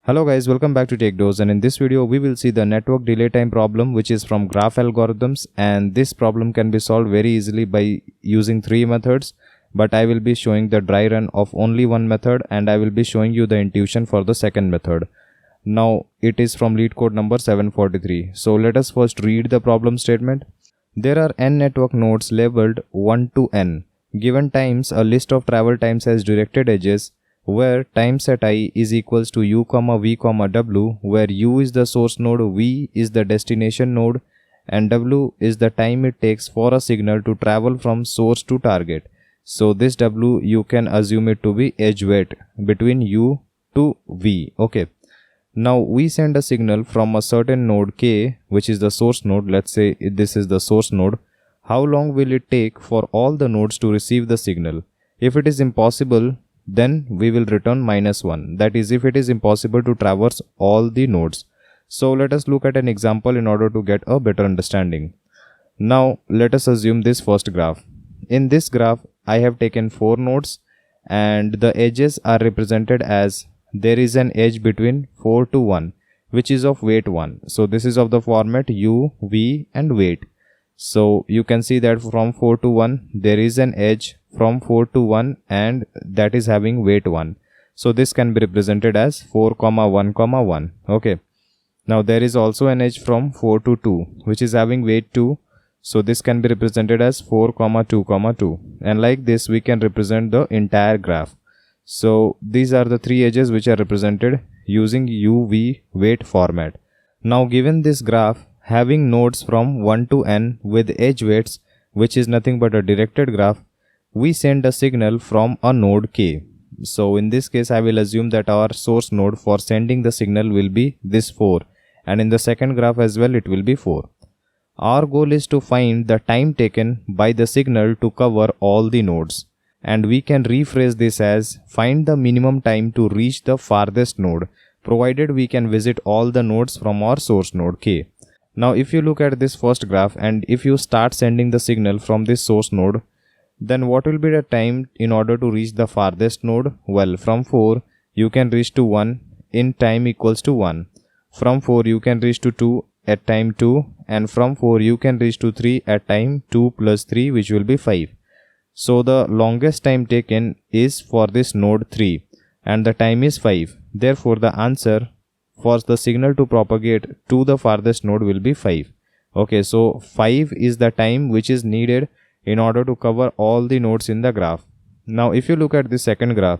Hello guys, welcome back to TechDose, and in this video we will see the network delay time problem which is from graph algorithms, and this problem can be solved very easily by using three methods, but I will be showing the dry run of only one method and I will be showing you the intuition for the second method. Now it is from LeetCode number 743. So let us first read the problem statement. There are n network nodes labeled 1 to n. Given times, a list of travel times has directed edges where time set I is equals to u, v, w, where u is the source node, v is the destination node, and w is the time it takes for a signal to travel from source to target. So this w you can assume it to be edge weight between u to v. Okay. Now we send a signal from a certain node k, which is the source node. Let's say this is the source node. How long will it take for all the nodes to receive the signal? If it is impossible, then we will return -1. That is, if it is impossible to traverse all the nodes. So let us look at an example in order to get a better understanding. Now let us assume this first graph. In this graph, I have taken 4 nodes and the edges are represented as there is an edge between 4 to 1, which is of weight 1. So this is of the format u, v and weight. So you can see that from 4 to 1 there is an edge from 4 to 1 and that is having weight 1. So this can be represented as 4, 1, 1. Okay. Now there is also an edge from 4 to 2 which is having weight 2. So this can be represented as 4, 2, 2. And like this we can represent the entire graph. So these are the 3 edges which are represented using UV weight format. Now given this graph having nodes from 1 to n with edge weights, which is nothing but a directed graph, we send a signal from a node k. So in this case I will assume that our source node for sending the signal will be this 4, and in the second graph as well it will be 4. Our goal is to find the time taken by the signal to cover all the nodes, and we can rephrase this as find the minimum time to reach the farthest node, provided we can visit all the nodes from our source node k. Now if you look at this first graph and if you start sending the signal from this source node, then what will be the time in order to reach the farthest node? Well, from 4 you can reach to 1 in time equals to 1. From 4 you can reach to 2 at time 2, and from 4 you can reach to 3 at time 2 plus 3, which will be 5. So the longest time taken is for this node 3 and the time is 5. Therefore the answer for the signal to propagate to the farthest node will be 5. Okay, so 5 is the time which is needed in order to cover all the nodes in the graph. Now if you look at the second graph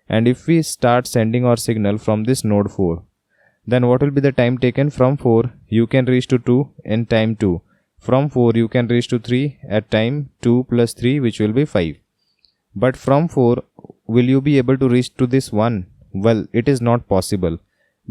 and if we start sending our signal from this node 4, then what will be the time taken? From 4 you can reach to 2 in time 2. From 4 you can reach to 3 at time 2 plus 3, which will be 5. But from 4 will you be able to reach to this 1? Well, it is not possible.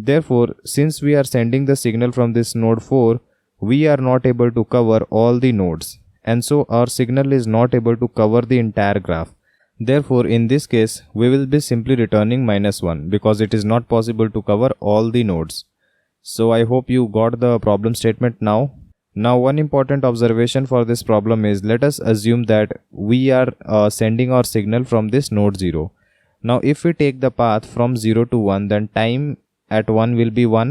Therefore, since we are sending the signal from this node 4, we are not able to cover all the nodes, and so our signal is not able to cover the entire graph. Therefore, in this case, we will be simply returning -1 because it is not possible to cover all the nodes. So I hope you got the problem statement now. Now one important observation for this problem is, let us assume that we are sending our signal from this node 0. Now if we take the path from 0 to 1, then time at 1 will be 1.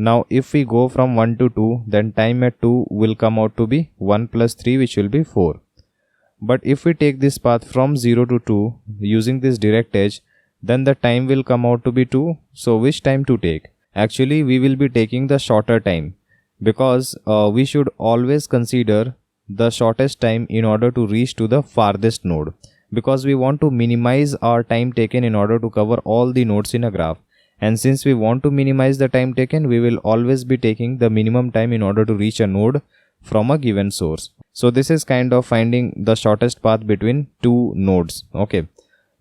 Now if we go from 1 to 2, then time at 2 will come out to be 1 plus 3, which will be 4. But if we take this path from 0 to 2 using this direct edge, then the time will come out to be 2. So which time to take? Actually we will be taking the shorter time, because we should always consider the shortest time in order to reach to the farthest node, because we want to minimize our time taken in order to cover all the nodes in a graph. And since we want to minimize the time taken, we will always be taking the minimum time in order to reach a node from a given source. So this is kind of finding the shortest path between two nodes. Okay.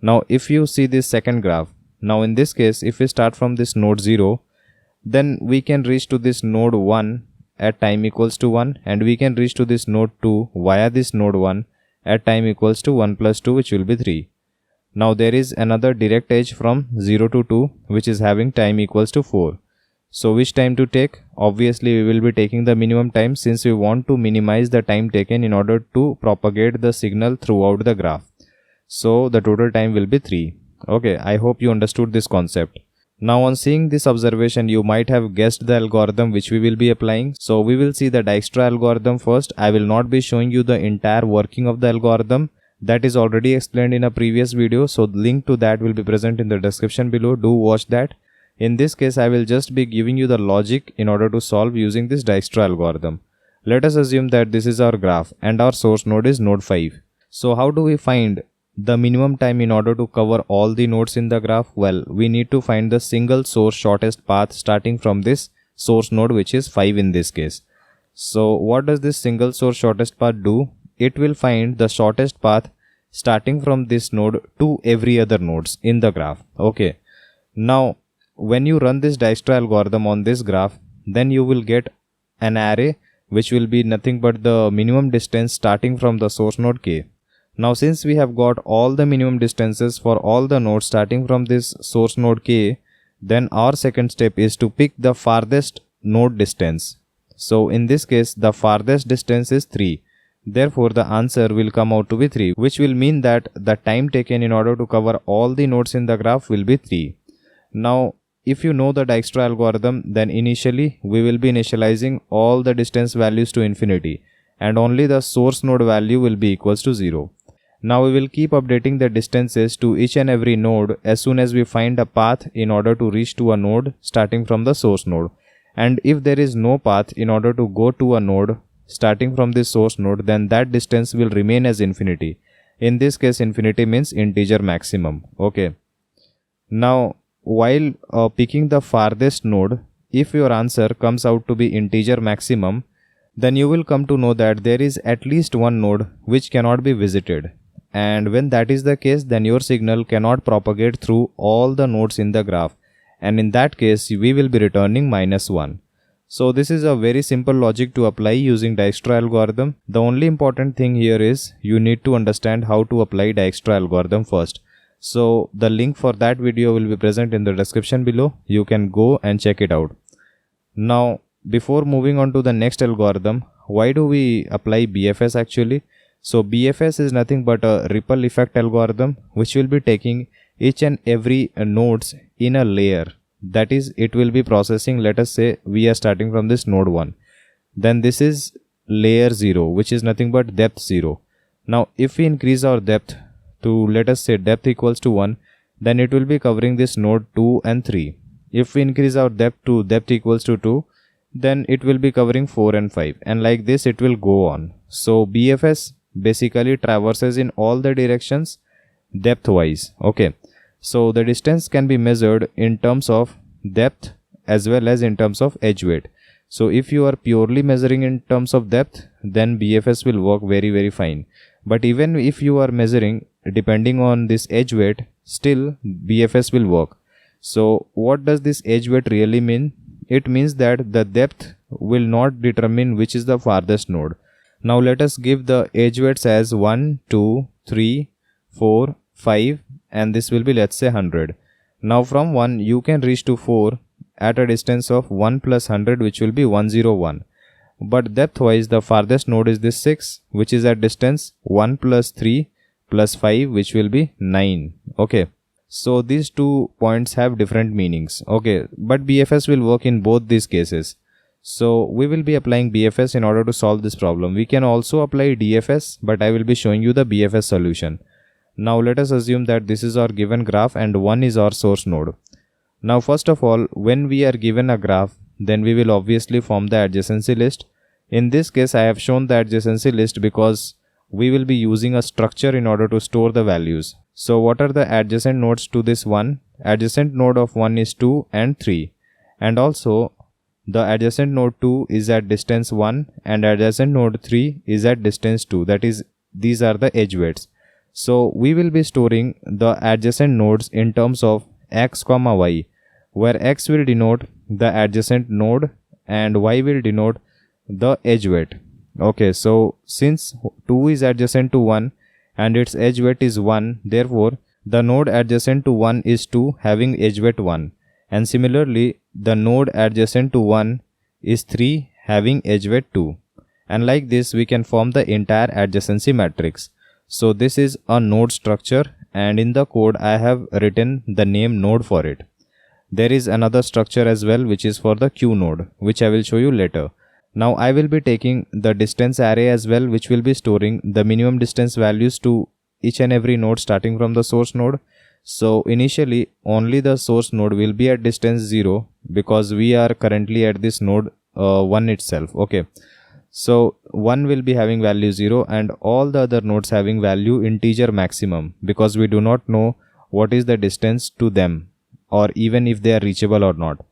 Now if you see this second graph, now in this case if we start from this node 0, then we can reach to this node 1 at time equals to 1, and we can reach to this node 2 via this node 1 at time equals to 1 plus 2, which will be 3. Now there is another direct edge from 0 to 2 which is having time equals to 4. So which time to take? Obviously we will be taking the minimum time, since we want to minimize the time taken in order to propagate the signal throughout the graph. So the total time will be 3. Okay, I hope you understood this concept. Now on seeing this observation, you might have guessed the algorithm which we will be applying. So we will see the Dijkstra algorithm first. I will not be showing you the entire working of the algorithm. That is already explained in a previous video. So the link to that will be present in the description below. Do watch that. In this case, I will just be giving you the logic in order to solve using this Dijkstra algorithm. Let us assume that this is our graph and our source node is node 5. So how do we find the minimum time in order to cover all the nodes in the graph? Well, we need to find the single source shortest path starting from this source node, which is 5 in this case. So what does this single source shortest path do? It will find the shortest path starting from this node to every other nodes in the graph. Okay. Now, when you run this Dijkstra algorithm on this graph, then you will get an array which will be nothing but the minimum distance starting from the source node k. Now since we have got all the minimum distances for all the nodes starting from this source node k, then our second step is to pick the farthest node distance. So in this case, the farthest distance is 3. Therefore the answer will come out to be 3, which will mean that the time taken in order to cover all the nodes in the graph will be 3. Now if you know the Dijkstra algorithm, then initially we will be initializing all the distance values to infinity and only the source node value will be equals to 0. Now we will keep updating the distances to each and every node as soon as we find a path in order to reach to a node starting from the source node. And if there is no path in order to go to a node starting from this source node, then that distance will remain as infinity. In this case, infinity means integer maximum. Okay. Now, while picking the farthest node, if your answer comes out to be integer maximum, then you will come to know that there is at least one node which cannot be visited. And when that is the case, then your signal cannot propagate through all the nodes in the graph. And in that case, we will be returning -1. So this is a very simple logic to apply using Dijkstra algorithm. The only important thing here is you need to understand how to apply Dijkstra algorithm first. So the link for that video will be present in the description below. You can go and check it out. Now, before moving on to the next algorithm, why do we apply BFS actually? So BFS is nothing but a ripple effect algorithm which will be taking each and every nodes in a layer. That is, it will be processing, let us say we are starting from this node 1. Then this is layer 0, which is nothing but depth 0. Now if we increase our depth to, let us say, depth equals to 1, then it will be covering this node 2 and 3. If we increase our depth to depth equals to 2, then it will be covering 4 and 5, and like this it will go on. So BFS basically traverses in all the directions depth wise. Okay, so the distance can be measured in terms of depth as well as in terms of edge weight. So if you are purely measuring in terms of depth, then BFS will work very fine. But even if you are measuring depending on this edge weight, still BFS will work. So what does this edge weight really mean? It means that the depth will not determine which is the farthest node. Now let us give the edge weights as 1, 2, 3, 4, 5, and this will be, let's say, 100. Now from 1 you can reach to 4 at a distance of 1 plus 100, which will be 101. But depth wise the farthest node is this 6, which is at distance 1 plus 3 plus 5, which will be 9. Okay, so these 2 points have different meanings. Okay, but BFS will work in both these cases. So we will be applying BFS in order to solve this problem. We can also apply DFS, but I will be showing you the BFS solution. Now let us assume that this is our given graph and 1 is our source node. Now first of all, when we are given a graph, then we will obviously form the adjacency list. In this case, I have shown the adjacency list because we will be using a structure in order to store the values. So what are the adjacent nodes to this 1? Adjacent node of 1 is 2 and 3. And also the adjacent node 2 is at distance 1 and adjacent node 3 is at distance 2. That is, these are the edge weights. So we will be storing the adjacent nodes in terms of x, y, where x will denote the adjacent node and y will denote the edge weight. Okay, so since 2 is adjacent to 1 and its edge weight is 1, therefore the node adjacent to 1 is 2 having edge weight 1, and similarly the node adjacent to 1 is 3 having edge weight 2, and like this we can form the entire adjacency matrix. So this is a node structure, and in the code I have written the name node for it. there is another structure as well which is for the queue node, which I will show you later. Now I will be taking the distance array as well, which will be storing the minimum distance values to each and every node starting from the source node. So initially only the source node will be at distance 0 because we are currently at this node 1 itself. Okay, so 1 will be having value 0 and all the other nodes having value integer maximum, because we do not know what is the distance to them or even if they are reachable or not.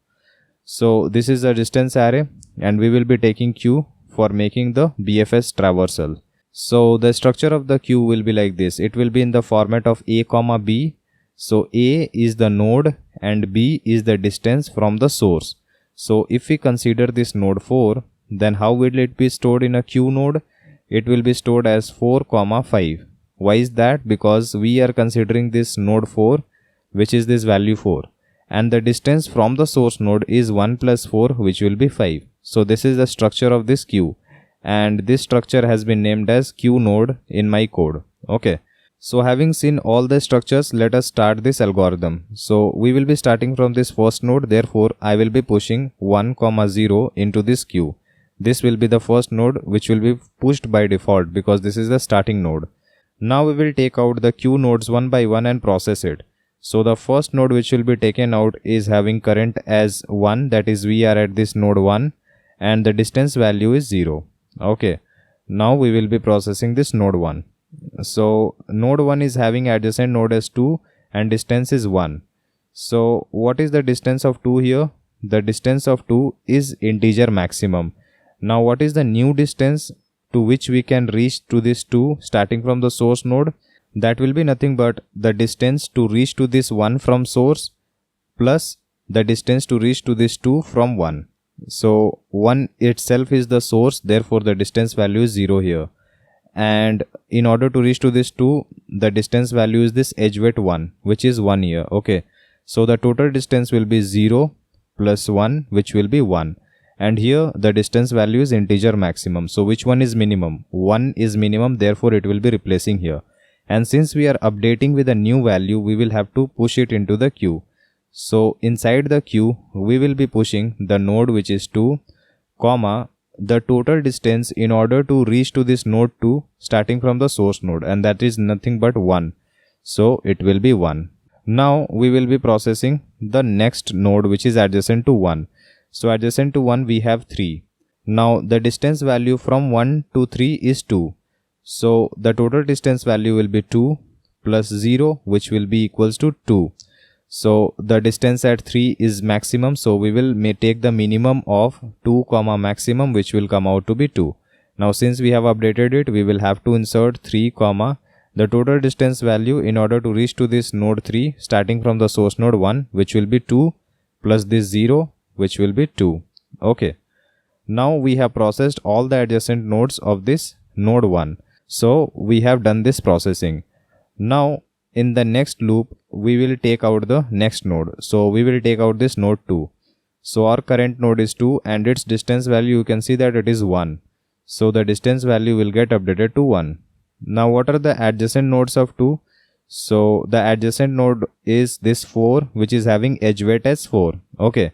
So this is the distance array and we will be taking queue for making the BFS traversal. So the structure of the queue will be like this. It will be in the format of a comma b. So a is the node and b is the distance from the source. So if we consider this node 4, then how will it be stored in a queue node? It will be stored as 4 comma 5. Why is that? Because we are considering this node 4, which is this value 4, and the distance from the source node is 1 plus 4, which will be 5. So this is the structure of this queue, and this structure has been named as queue node in my code. Okay, so having seen all the structures, let us start this algorithm. So we will be starting from this first node, therefore I will be pushing 1 comma 0 into this queue. This will be the first node which will be pushed by default because this is the starting node. Now we will take out the queue nodes one by one and process it. So the first node which will be taken out is having current as 1, that is we are at this node 1, and the distance value is 0. Okay, now we will be processing this node 1. So node 1 is having adjacent node as 2 and distance is 1. So what is the distance of 2 here? The distance of 2 is integer maximum. Now what is the new distance to which we can reach to this 2 starting from the source node? That will be nothing but the distance to reach to this 1 from source plus the distance to reach to this 2 from 1. So 1 itself is the source, therefore the distance value is 0 here. And in order to reach to this 2, the distance value is this edge weight 1, which is 1 here. Okay, so the total distance will be 0 plus 1, which will be 1. And here the distance value is integer maximum. So which one is minimum? 1 is minimum, therefore it will be replacing here. And since we are updating with a new value, we will have to push it into the queue. So inside the queue, we will be pushing the node which is 2, comma, the total distance in order to reach to this node 2 starting from the source node, and that is nothing but 1. So it will be 1. Now we will be processing the next node which is adjacent to 1. So adjacent to 1 we have 3. Now the distance value from 1 to 3 is 2. So the total distance value will be 2 plus 0, which will be equals to 2. So the distance at 3 is maximum, so we will take the minimum of 2 comma maximum, which will come out to be 2. Now since we have updated it, we will have to insert 3 comma the total distance value in order to reach to this node 3 starting from the source node 1, which will be 2 plus this 0, which will be 2. Okay, now we have processed all the adjacent nodes of this node 1. So we have done this processing. Now in the next loop, we will take out the next node. So we will take out this node 2. So our current node is 2 and its distance value, you can see that it is 1. So the distance value will get updated to 1. Now what are the adjacent nodes of 2? So the adjacent node is this 4, which is having edge weight as 4. Okay.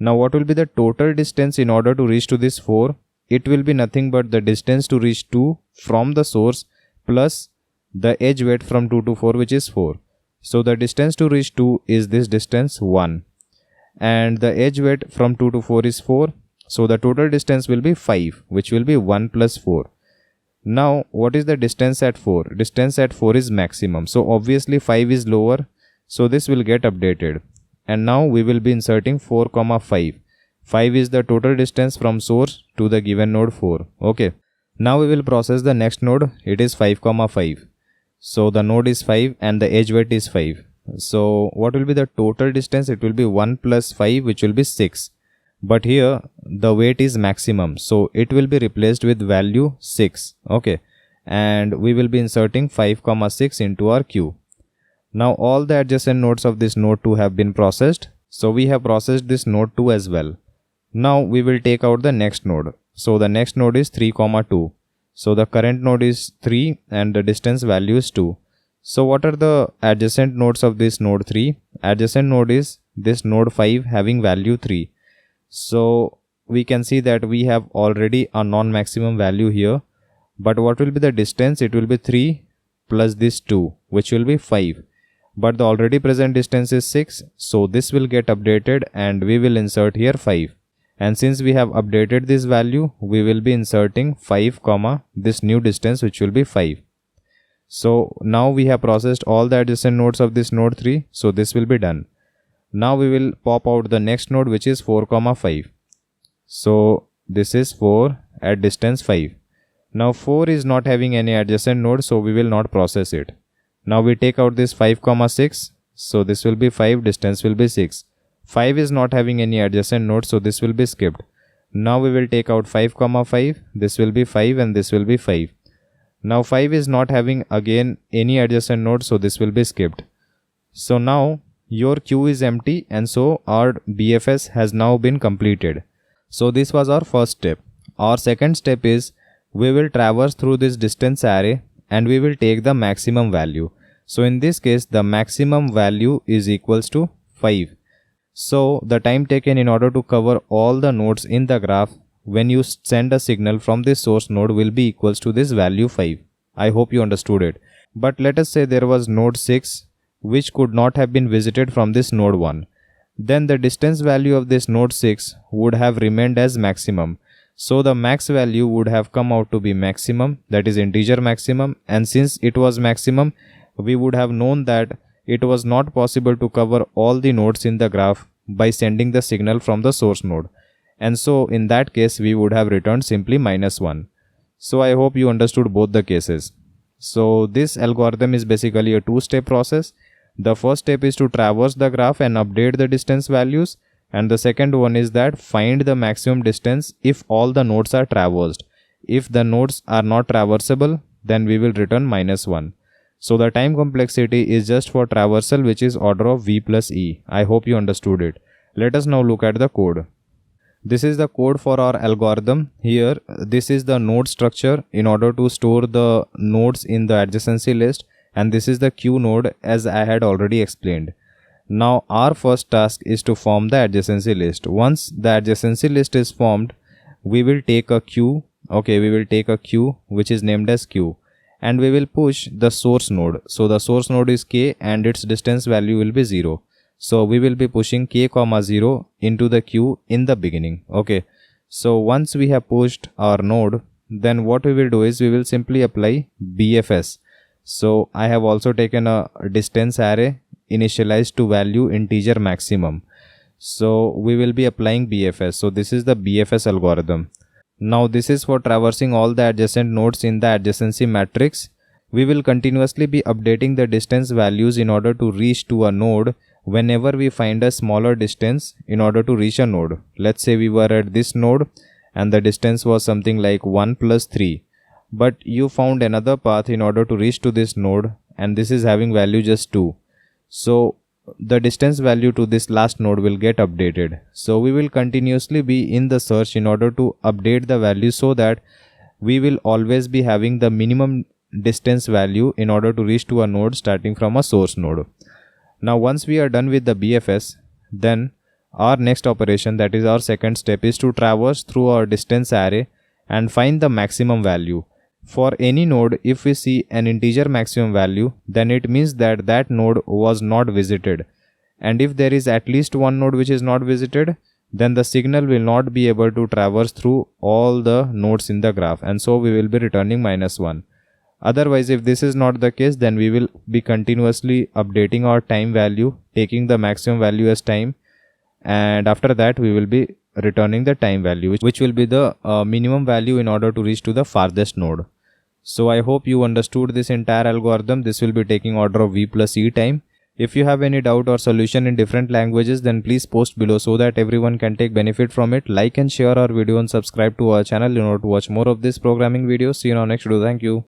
Now what will be the total distance in order to reach to this 4? It will be nothing but the distance to reach 2 from the source plus the edge weight from 2 to 4, which is 4. So the distance to reach 2 is this distance 1. And the edge weight from 2 to 4 is 4. So the total distance will be 5, which will be 1 plus 4. Now what is the distance at 4? Distance at 4 is maximum. So obviously 5 is lower. So this will get updated. And now we will be inserting 4 comma 5. 5 is the total distance from source to the given node 4. Okay. Now we will process the next node. It is 5 comma 5. So the node is 5 and the edge weight is 5. So what will be the total distance? It will be 1 plus 5, which will be 6. But here the weight is maximum. So it will be replaced with value 6. Okay. And we will be inserting 5 comma 6 into our queue. Now all the adjacent nodes of this node 2 have been processed. So we have processed this node 2 as well. Now we will take out the next node. So the next node is 3 comma 2. So the current node is 3 and the distance value is 2. So what are the adjacent nodes of this node 3? Adjacent node is this node 5 having value 3. So we can see that we have already a non-maximum value here. But what will be the distance? It will be 3 plus this 2, which will be 5. But the already present distance is 6. So this will get updated and we will insert here 5. And since we have updated this value, we will be inserting 5 comma this new distance, which will be 5. So now we have processed all the adjacent nodes of this node 3. So this will be done. Now we will pop out the next node, which is 4 comma 5. So this is 4 at distance 5. Now 4 is not having any adjacent node, so we will not process it. Now we take out this 5 comma 6. So this will be 5, distance will be 6. 5 is not having any adjacent node, so this will be skipped. Now we will take out 5 comma 5. This will be 5 and this will be 5. Now 5 is not having again any adjacent node, so this will be skipped. So now your queue is empty and so our BFS has now been completed. So this was our first step. Our second step is we will traverse through this distance array and we will take the maximum value. So in this case the maximum value is equals to 5. So the time taken in order to cover all the nodes in the graph when you send a signal from this source node will be equals to this value 5. I hope you understood it. But let us say there was node 6 which could not have been visited from this node 1. Then the distance value of this node 6 would have remained as maximum. So the max value would have come out to be maximum, that is integer maximum, and since it was maximum, we would have known that it was not possible to cover all the nodes in the graph by sending the signal from the source node. And so in that case we would have returned simply -1. So I hope you understood both the cases. So this algorithm is basically a two-step process. The first step is to traverse the graph and update the distance values, and the second one is that find the maximum distance if all the nodes are traversed. If the nodes are not traversable, then we will return -1. So the time complexity is just for traversal, which is order of v plus e. I hope you understood it. Let us now look at the code. This is the code for our algorithm. Here this is the node structure in order to store the nodes in the adjacency list, and this is the queue node as I had already explained. Now our first task is to form the adjacency list. Once the adjacency list is formed, we will take a queue. We will take a queue which is named as queue, and we will push the source node. So the source node is k and its distance value will be 0. So we will be pushing k comma 0 into the queue in the beginning. So once we have pushed our node, then what we will do is we will simply apply BFS. So I have also taken a distance array initialized to value integer maximum. So we will be applying BFS. So this is the BFS algorithm. Now this is for traversing all the adjacent nodes in the adjacency matrix. We will continuously be updating the distance values in order to reach to a node whenever we find a smaller distance in order to reach a node. Let's say we were at this node and the distance was something like 1 plus 3. But you found another path in order to reach to this node and this is having value just 2. So the distance value to this last node will get updated. So we will continuously be in the search in order to update the value so that we will always be having the minimum distance value in order to reach to a node starting from a source node. Now once we are done with the BFS, then our next operation, that is our second step, is to traverse through our distance array and find the maximum value. For any node, if we see an integer maximum value, then it means that that node was not visited. And if there is at least one node which is not visited, then the signal will not be able to traverse through all the nodes in the graph, and so we will be returning -1. Otherwise, if this is not the case, then we will be continuously updating our time value, taking the maximum value as time, and after that we will be returning the time value, which will be the minimum value in order to reach to the farthest node. So I hope you understood this entire algorithm. This will be taking order of v plus e time. If you have any doubt or solution in different languages, then please post below so that everyone can take benefit from it. Like and share our video and subscribe to our channel in order to watch more of this programming videos. See you in our next video. Thank you.